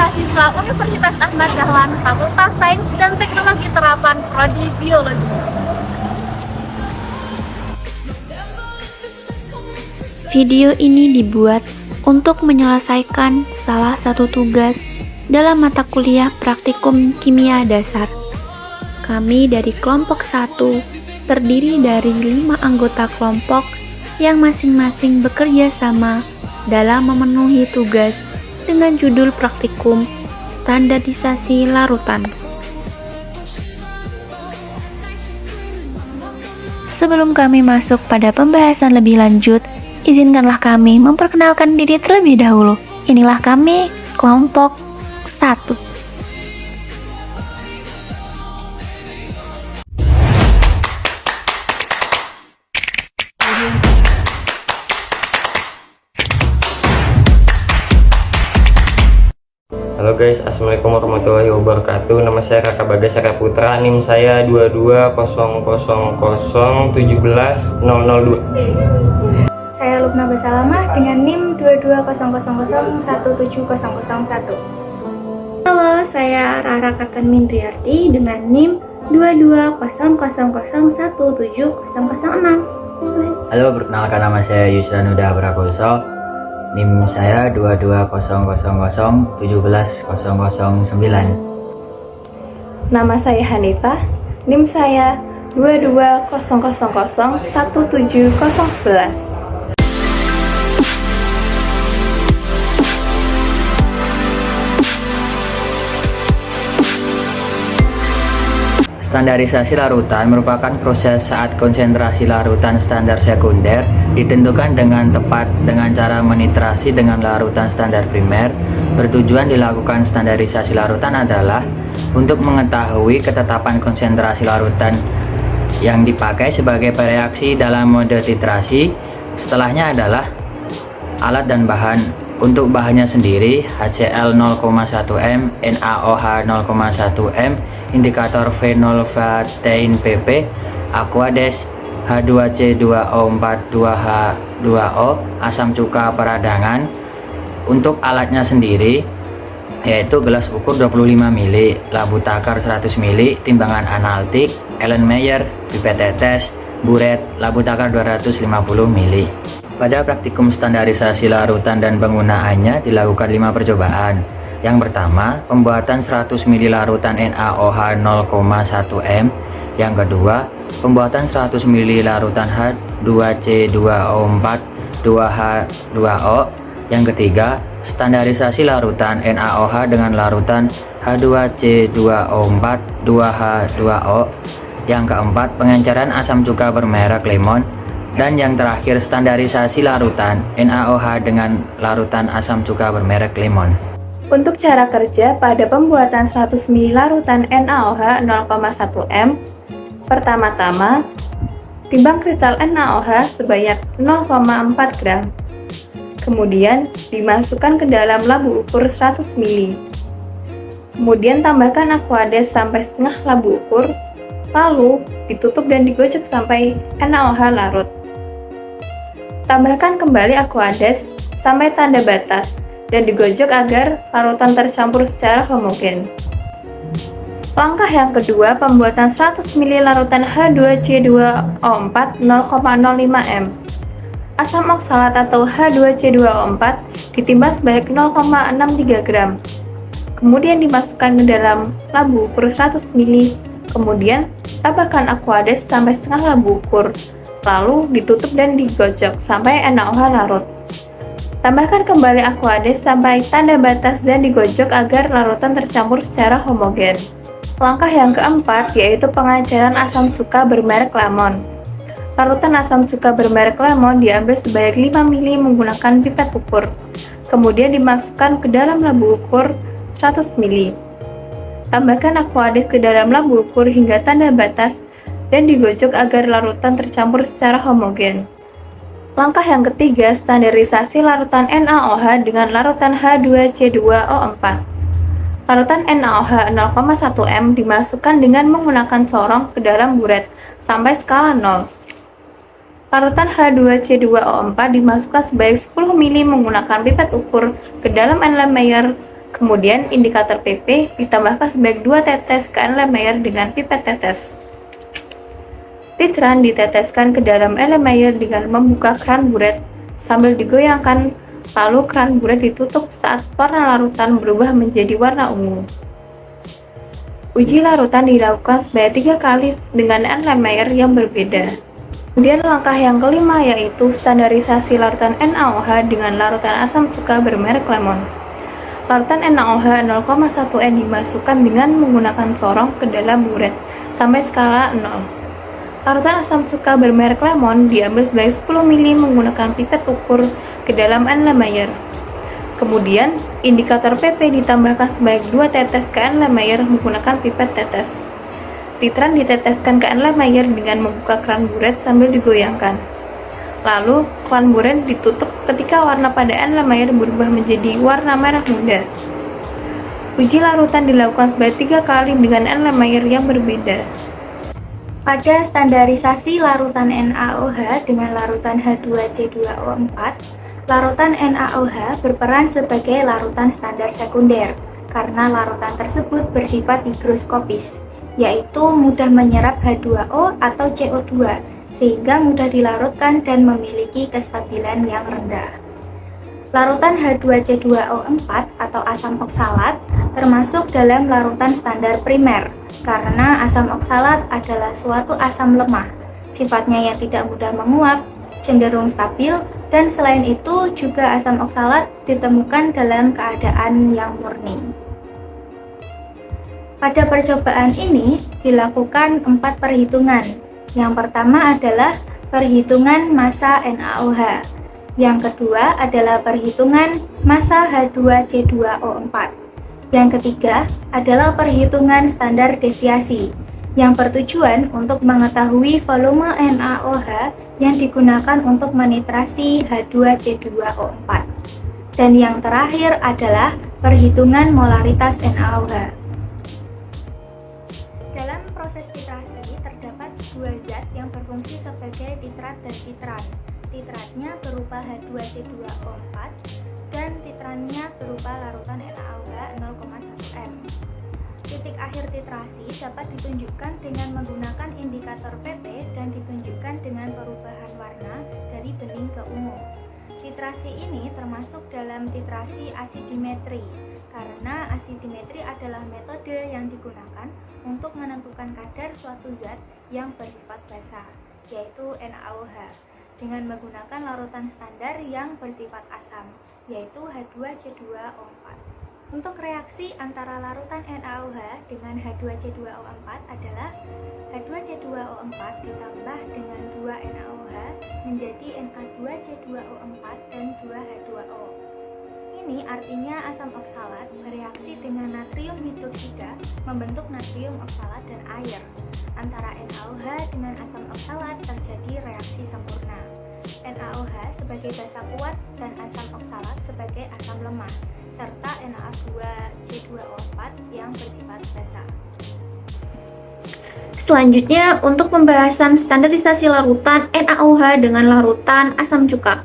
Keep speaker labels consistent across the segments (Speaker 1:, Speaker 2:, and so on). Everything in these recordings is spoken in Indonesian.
Speaker 1: mahasiswa Universitas Ahmad Dahlan, Fakultas Sains dan Teknologi Terapan, Prodi Biologi.
Speaker 2: Video ini dibuat untuk menyelesaikan salah satu tugas dalam mata kuliah praktikum kimia dasar. Kami dari kelompok 1 terdiri dari 5 anggota kelompok yang masing-masing bekerja sama dalam memenuhi tugas dengan judul praktikum standarisasi larutan. Sebelum kami masuk pada pembahasan lebih lanjut, izinkanlah kami memperkenalkan diri terlebih dahulu. Inilah kami, kelompok 1.
Speaker 3: Halo guys, assalamualaikum warahmatullahi wabarakatuh. Nama saya Raka Bagas Eka Putra, NIM saya 2200017002.
Speaker 4: Saya Lubna Basalamah dengan NIM 2200170001.
Speaker 2: Halo, saya Rara Katan Mindriarti dengan NIM 2200170006.
Speaker 5: Halo, perkenalkan nama saya Yusranuda Prakoso. NIM saya 2200017009.
Speaker 4: Nama saya Hanifah, NIM saya 2200017011.
Speaker 5: Standarisasi larutan merupakan proses saat konsentrasi larutan standar sekunder ditentukan dengan tepat dengan cara menitrasi dengan larutan standar primer. Bertujuan dilakukan standarisasi larutan adalah untuk mengetahui ketetapan konsentrasi larutan yang dipakai sebagai pereaksi dalam mode titrasi. Setelahnya adalah alat dan bahan. Untuk bahannya sendiri, HCl 0,1 m, NaOH 0,1 m, indikator fenolphthalein PP, Aquades, H2C2O4 2H2O, asam cuka peradangan. Untuk alatnya sendiri yaitu gelas ukur 25 ml, labu takar 100 ml, timbangan analytik, Erlenmeyer, pipet tetes, buret, labu takar 250 ml. Pada praktikum standarisasi larutan dan penggunaannya dilakukan 5 percobaan. Yang pertama, pembuatan 100 ml larutan NaOH 0,1 m. Yang kedua, pembuatan 100 ml larutan H2C2O4 2H2O. Yang ketiga, standarisasi larutan NaOH dengan larutan H2C2O4 2H2O. Yang keempat, pengenceran asam cuka bermerek lemon. Dan yang terakhir, standarisasi larutan NaOH dengan larutan asam cuka bermerek lemon.
Speaker 4: Untuk cara kerja pada pembuatan 100 ml larutan NaOH 0,1 m, pertama-tama timbang kristal NaOH sebanyak 0,4 gram. Kemudian dimasukkan ke dalam labu ukur 100 ml. Kemudian tambahkan Aquades sampai setengah labu ukur, lalu ditutup dan digocok sampai NaOH larut. Tambahkan kembali Aquades sampai tanda batas dan digojok agar larutan tercampur secara homogen. Langkah yang kedua, pembuatan 100 ml larutan H2C2O4 0,05 m. Asam oksalat atau H2C2O4 ditimbang sebanyak 0,63 gram. Kemudian dimasukkan ke dalam labu ukur 100 ml. Kemudian tambahkan Aquades sampai setengah labu ukur, lalu ditutup dan digocok sampai NaOH larut. Tambahkan kembali Aquades sampai tanda batas dan digocok agar larutan tercampur secara homogen. Langkah yang keempat yaitu pengenceran asam cuka bermerek lemon. Larutan asam cuka bermerek lemon diambil sebanyak 5 ml menggunakan pipet ukur. Kemudian dimasukkan ke dalam labu ukur 100 ml. Tambahkan Aquades ke dalam labu ukur hingga tanda batas dan digocok agar larutan tercampur secara homogen. Langkah yang ketiga, standarisasi larutan NaOH dengan larutan H2C2O4. Larutan NaOH 0,1 m dimasukkan dengan menggunakan corong ke dalam buret sampai skala 0. Larutan H2C2O4 dimasukkan sebanyak 10 ml menggunakan pipet ukur ke dalam Erlenmeyer Kemudian indikator PP ditambahkan sebanyak 2 tetes ke Erlenmeyer dengan pipet tetes. Titran diteteskan ke dalam Erlenmeyer dengan membuka keran buret sambil digoyangkan, lalu keran buret ditutup saat warna larutan berubah menjadi warna ungu. Uji larutan dilakukan sebanyak 3 kali dengan Erlenmeyer yang berbeda. Kemudian langkah yang kelima yaitu standarisasi larutan NaOH dengan larutan asam cuka bermerek lemon. Larutan NaOH 0,1 N dimasukkan dengan menggunakan sorong ke dalam buret sampai skala 0. Larutan asam cuka bermerek lemon diambil sebanyak 10 ml menggunakan pipet ukur ke dalam Erlenmeyer. Kemudian, indikator PP ditambahkan sebanyak 2 tetes ke Erlenmeyer menggunakan pipet tetes. Titran diteteskan ke Erlenmeyer dengan membuka keran buret sambil digoyangkan. Lalu, keran buret ditutup ketika warna pada Erlenmeyer berubah menjadi warna merah muda. Uji larutan dilakukan sebanyak 3 kali dengan Erlenmeyer yang berbeda.
Speaker 2: Pada standarisasi larutan NaOH dengan larutan H2C2O4, larutan NaOH berperan sebagai larutan standar sekunder karena larutan tersebut bersifat higroskopis, yaitu mudah menyerap H2O atau CO2 sehingga mudah dilarutkan dan memiliki kestabilan yang rendah. Larutan H2C2O4 atau asam oksalat termasuk dalam larutan standar primer karena asam oksalat adalah suatu asam lemah, sifatnya yang tidak mudah menguap, cenderung stabil, dan selain itu juga asam oksalat ditemukan dalam keadaan yang murni. Pada percobaan ini dilakukan 4 perhitungan. Yang pertama adalah perhitungan massa NaOH. Yang kedua adalah perhitungan massa H2C2O4. Yang ketiga adalah perhitungan standar deviasi yang bertujuan untuk mengetahui volume NaOH yang digunakan untuk menitrasi H2C2O4. Dan yang terakhir adalah perhitungan molaritas NaOH. Dalam proses titrasi terdapat 2 zat yang berfungsi sebagai titrat dan titran. Titratnya berupa H2C2O4 dan titrannya berupa larutan NaOH 0,1 M. Titik akhir titrasi dapat ditunjukkan dengan menggunakan indikator PP dan ditunjukkan dengan perubahan warna dari bening ke ungu. Titrasi ini termasuk dalam titrasi asidimetri karena asidimetri adalah metode yang digunakan untuk menentukan kadar suatu zat yang bersifat basa, yaitu NaOH, dengan menggunakan larutan standar yang bersifat asam, yaitu H2C2O4. Untuk reaksi antara larutan NaOH dengan H2C2O4 adalah H2C2O4 ditambah dengan 2 NaOH menjadi Na2C2O4 dan 2H2O. Ini artinya asam oksalat bereaksi dengan natrium hidroksida membentuk natrium oksalat dan air. Antara NaOH dengan asam oksalat terjadi reaksi sempurna. NaOH sebagai basa kuat dan asam oksalat sebagai asam lemah, serta Na2C2O4 yang bersifat basa.
Speaker 1: Selanjutnya, untuk pembahasan standarisasi larutan NaOH dengan larutan asam cuka.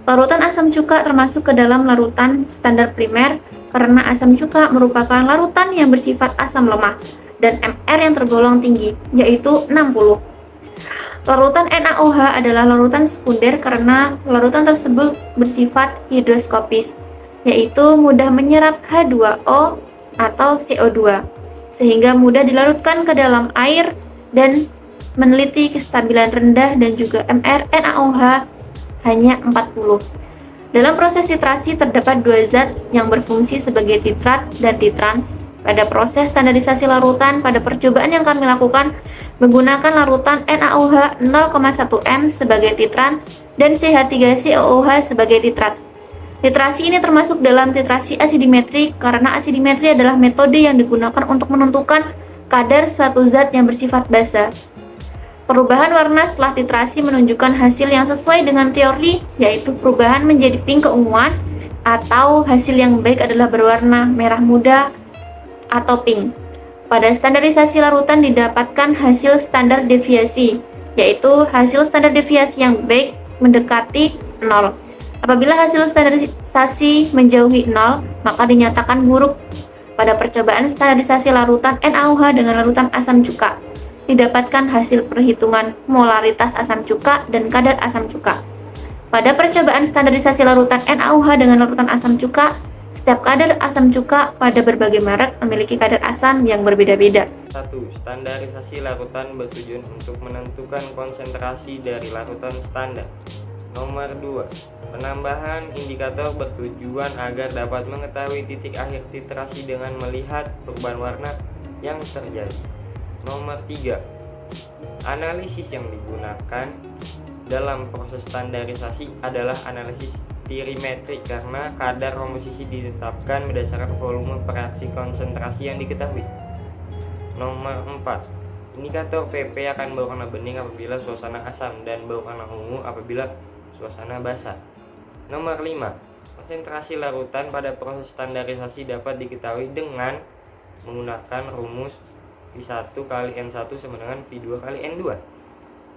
Speaker 1: Larutan asam cuka termasuk ke dalam larutan standar primer karena asam cuka merupakan larutan yang bersifat asam lemah dan MR yang tergolong tinggi, yaitu 60. Larutan NaOH adalah larutan sekunder karena larutan tersebut bersifat higroskopis, yaitu mudah menyerap H2O atau CO2, sehingga mudah dilarutkan ke dalam air dan meneliti kestabilan rendah dan juga MR NaOH hanya 40. Dalam proses titrasi terdapat 2 zat yang berfungsi sebagai titrat dan titran. Pada proses standarisasi larutan pada percobaan yang kami lakukan menggunakan larutan NaOH 0,1 M sebagai titran dan CH3COOH sebagai titrat. Titrasi ini termasuk dalam titrasi asidimetri karena asidimetri adalah metode yang digunakan untuk menentukan kadar suatu zat yang bersifat basa. Perubahan warna setelah titrasi menunjukkan hasil yang sesuai dengan teori, yaitu perubahan menjadi pink keunguan, atau hasil yang baik adalah berwarna merah muda atau pink. Pada standarisasi larutan didapatkan hasil standar deviasi, yaitu hasil standar deviasi yang baik mendekati 0. Apabila hasil standarisasi menjauhi 0, maka dinyatakan buruk. Pada percobaan standarisasi larutan NaOH dengan larutan asam cuka, didapatkan hasil perhitungan molaritas asam cuka dan kadar asam cuka. Pada percobaan standarisasi larutan NaOH dengan larutan asam cuka, setiap kadar asam cuka pada berbagai merek memiliki kadar asam yang berbeda-beda.
Speaker 3: 1. Standarisasi larutan bertujuan untuk menentukan konsentrasi dari larutan standar. Nomor 2. Penambahan indikator bertujuan agar dapat mengetahui titik akhir titrasi dengan melihat perubahan warna yang terjadi. Nomor 3. Analisis yang digunakan dalam proses standarisasi adalah analisis tirimetrik karena kadar komposisi ditetapkan berdasarkan volume reaksi konsentrasi yang diketahui. Nomor 4. Indikator PP akan berwarna bening apabila suasana asam dan berwarna ungu apabila suasana basah. Nomor 5. Konsentrasi larutan pada proses standarisasi dapat diketahui dengan menggunakan rumus V1 kali N1 sama dengan V2 kali N2.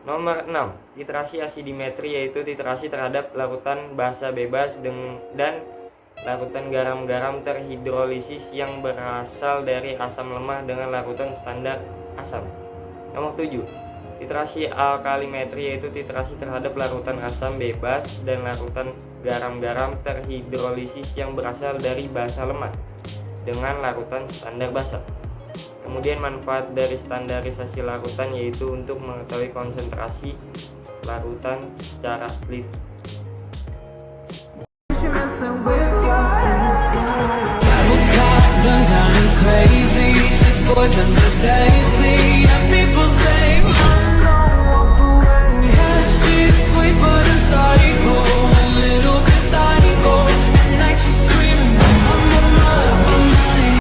Speaker 3: Nomor 6. Titrasi asidimetri yaitu titrasi terhadap larutan basa bebas dan larutan garam-garam terhidrolisis yang berasal dari asam lemah dengan larutan standar asam. Nomor 7. Titrasi alkalimetri yaitu titrasi terhadap larutan asam bebas dan larutan garam-garam terhidrolisis yang berasal dari basa lemah dengan larutan standar basa. Kemudian manfaat dari standarisasi larutan yaitu untuk mengetahui konsentrasi larutan secara teliti.
Speaker 6: Crazy, she's poison the daisy, and people say